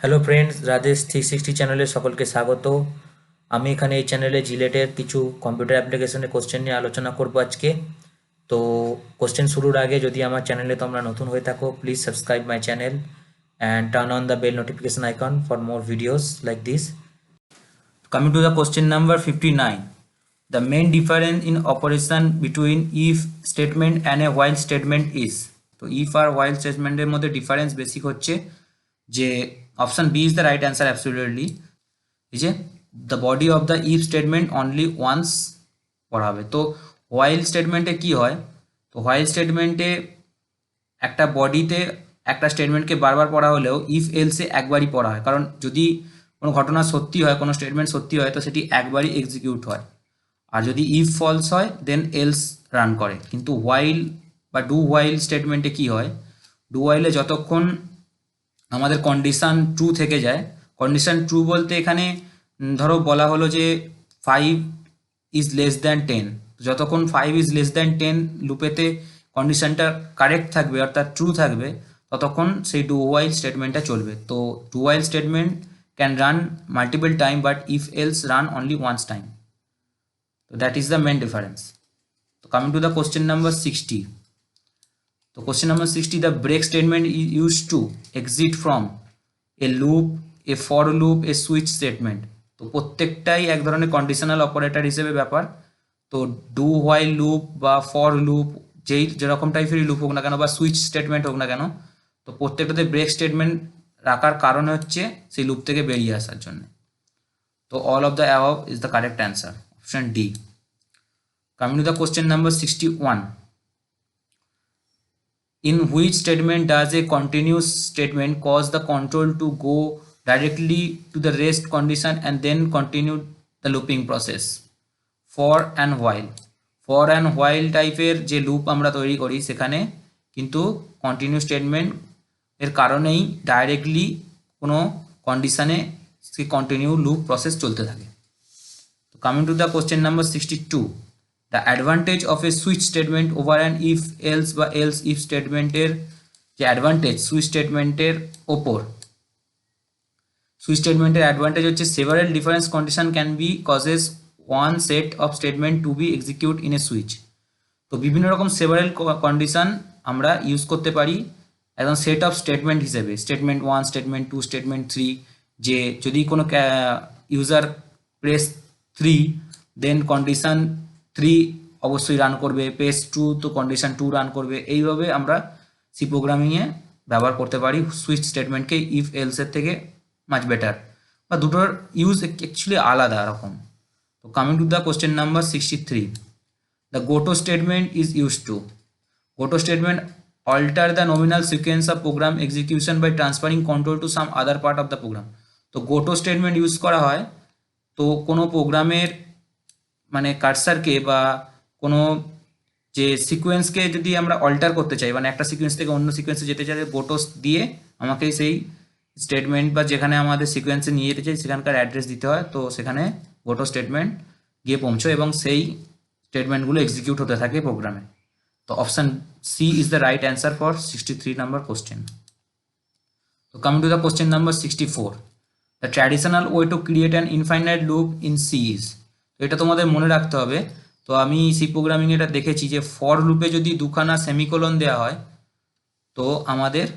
Hello friends, Rajesh 360 চ্যানেলে সকলকে স্বাগত। আমি এখানে এই চ্যানেলে জিলেটের কিছু কম্পিউটার অ্যাপ্লিকেশনের কোশ্চেন নিয়ে আলোচনা করব আজকে। তো কোশ্চেন শুরুর আগে যদি আমার চ্যানেলে তোমরা নতুন হয়ে থাকো, please subscribe my channel and turn on the bell notification icon for more videos like this. Coming to the question number 59, the main difference in operation between if statement and a while statement is। তো if আর while স্টেটমেন্টের মধ্যে difference basic হচ্ছে যে option B is the right answer absolutely. এই যে the body of the if statement only once পড়া হবে। তো হোয়াইল স্টেটমেন্টে কি হয়, তো হোয়াইল স্টেটমেন্টে একটা বডিতে একটা স্টেটমেন্টকে বারবার পড়া হলেও ইফ এলসে একবারই পড়া হয়, কারণ যদি কোনো ঘটনা সত্যি হয়, কোনো স্টেটমেন্ট সত্যি হয়, তো সেটি একবারই এক্সিকিউট হয়। আর যদি ইফ ফলস হয় দেন এলস রান করে। কিন্তু হোয়াইল বা ডু হোয়াইল স্টেটমেন্টে কি হয়, ডু হোয়াইলে যতক্ষণ আমাদের কন্ডিশান ট্রু থেকে যায়, কন্ডিশান ট্রু বলতে এখানে ধরো বলা হলো যে 5 ইজ লেস দ্যান 10, যতক্ষণ 5 ইজ লেস দ্যান 10 লুপেতে কন্ডিশানটা কারেক্ট থাকবে অর্থাৎ ট্রু থাকবে, ততক্ষণ সেই ডু হোয়াইল স্টেটমেন্টটা চলবে। তো do while statement can run multiple time but if else run only once time. তো that is the main difference. তো coming to the question number 60, তো question number 60, the break statement is used to exit from a loop, a for loop, a switch statement। তো প্রত্যেকটাই এক ধরনের conditional operator হিসেবে ব্যাপার। তো ডু হোয়াইল লুপ বা ফর লুপ, যেরকম টাইপেরই লুপ হোক না কেন বা সুইচ স্টেটমেন্ট হোক না কেন, তো প্রত্যেকটাতে ব্রেক স্টেটমেন্ট রাখার কারণ হচ্ছে সেই লুপ থেকে বেরিয়ে আসার জন্য। তো all of the above is the correct answer, option D. Coming to the question number 61, in which statement does a continuous statement cause the control to go directly to the rest condition and then continue the looping process? For and while, for and while টাইপের যে loop আমরা তৈরি করি সেখানে কিন্তু continue statement এর কারণেই directly কোনো কন্ডিশনে সেই কন্টিনিউ লুপ প্রসেস চলতে থাকে। তো coming to the question number 62, the advantage of a switch statement over an if else বা else if স্টেটমেন্টের যে অ্যাডভান্টেজ সুইচ স্টেটমেন্টের ওপর, সুইচ স্টেটমেন্টের অ্যাডভান্টেজ হচ্ছে several difference condition can be causes one set of statement to be execute in a switch. তো বিভিন্ন রকম সেভারেল কন্ডিশন আমরা ইউজ করতে পারি একদম সেট অফ স্টেটমেন্ট হিসেবে, স্টেটমেন্ট 1, স্টেটমেন্ট 2, স্টেটমেন্ট 3, যে যদি কোনো ইউজার প্রেস 3 দেন কন্ডিশন 3 অবশ্যই রান করবে, প্রেস 2 তো কন্ডিশন 2 রান করবে। এইভাবে আমরা সি প্রোগ্রামিংয়ে ব্যবহার করতে পারি সুইচ স্টেটমেন্টকে ইফ এলসের থেকে মাচ বেটার, বা দুটোর ইউজ অ্যাকচুয়ালি আলাদা রকম। তো coming to the question number 63, the goto statement is used to, goto statement alter the nominal sequence of program execution by transferring control to some other part of the program। তো গোটো statement use করা হয় তো কোনো প্রোগ্রামের মানে কার্সারকে বা কোনো যে সিকোয়েন্সকে যদি আমরা অল্টার করতে চাই, মানে একটা সিকোয়েন্স থেকে অন্য সিকোয়েন্সে যেতে চাই, গোটোস দিয়ে আমাকে সেই স্টেটমেন্ট বা যেখানে আমাদের সিকোয়েন্সে নিয়ে যেতে চাই সেখানকার অ্যাড্রেস দিতে হয়। তো সেখানে গোটো স্টেটমেন্ট গিয়ে পৌঁছয় এবং সেই স্টেটমেন্টগুলো এক্সিকিউট হতে থাকে প্রোগ্রামে। তো option C is the right answer for 63 number question. তো coming to the question number 64, the traditional way to create an infinite loop in C is. তো এটা তোমাদের মনে রাখতে হবে। তো আমি সি প্রোগ্রামিং এটা দেখেছি যে ফর লুপে যদি দুখানা সেমিকোলন দেওয়া হয় তো আমাদের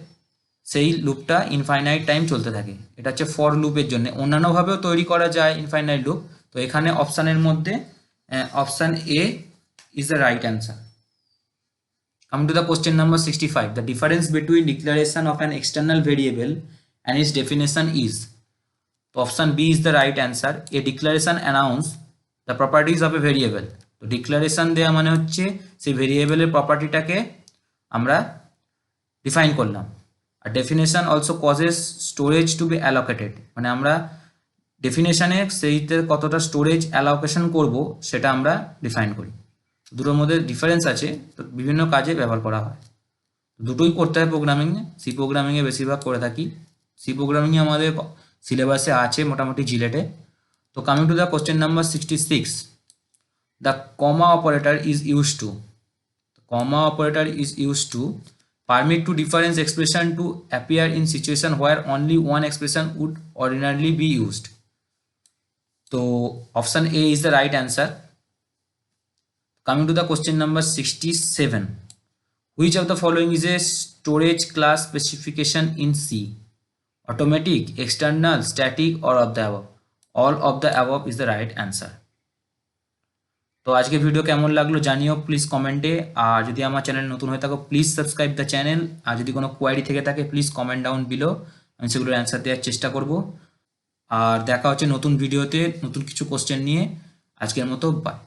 সেই লুপটা ইনফাইনাইট টাইম চলতে থাকে। এটা হচ্ছে ফর লুপের জন্য, অন্যান্যভাবেও তৈরি করা যায় ইনফাইনাইট লুপ। তো এখানে অপশানের মধ্যে option A is the right answer. Coming to the question number 65, the difference between declaration of an external variable and its definition is। তো option B is the right answer. A declaration announce the properties of a variable. তো declaration দেওয়া মানে হচ্ছে সেই ভেরিয়েবলের প্রপার্টিটাকে আমরা define করলাম। আর definition also causes storage to be allocated, মানে আমরা ডেফিনেশনে সেইতে কতটা স্টোরেজ অ্যালোকেশন করব সেটা আমরা ডিফাইন করি। দুটোর মধ্যে ডিফারেন্স আছে, তো বিভিন্ন কাজে ব্যবহার করা হয়। দুটোই করতে হয় প্রোগ্রামিংয়ে, সি প্রোগ্রামিংয়ে বেশিরভাগ করে থাকি। সি প্রোগ্রামিংয়ে আমাদের সিলেবাসে আছে মোটামুটি জিলেটে। তো coming to the question number 66, the comma operator is use to, comma operator is use to permit to difference expression to appear in situation where only one expression would ordinarily be used. So option A is the right answer. Coming to the question number 67. Which of the following is a storage class specification in C? Automatic, external, static, or of the above? All of the above is the right answer. তো আজকে video কেমন লাগলো জানিও please কমেন্টে। আর যদি আমার channel নতুন হয়ে থাকো প্লিজ সাবস্ক্রাইব দ্য চ্যানেল। আর যদি কোনো কোয়ারি থেকে থাকে প্লিজ কমেন্ট ডাউন বিলো, আমি সেগুলোর অ্যান্সার দেওয়ার চেষ্টা করব। আর দেখা হচ্ছে নতুন ভিডিওতে নতুন কিছু কোশ্চেন নিয়ে। আজকের মতো বাই।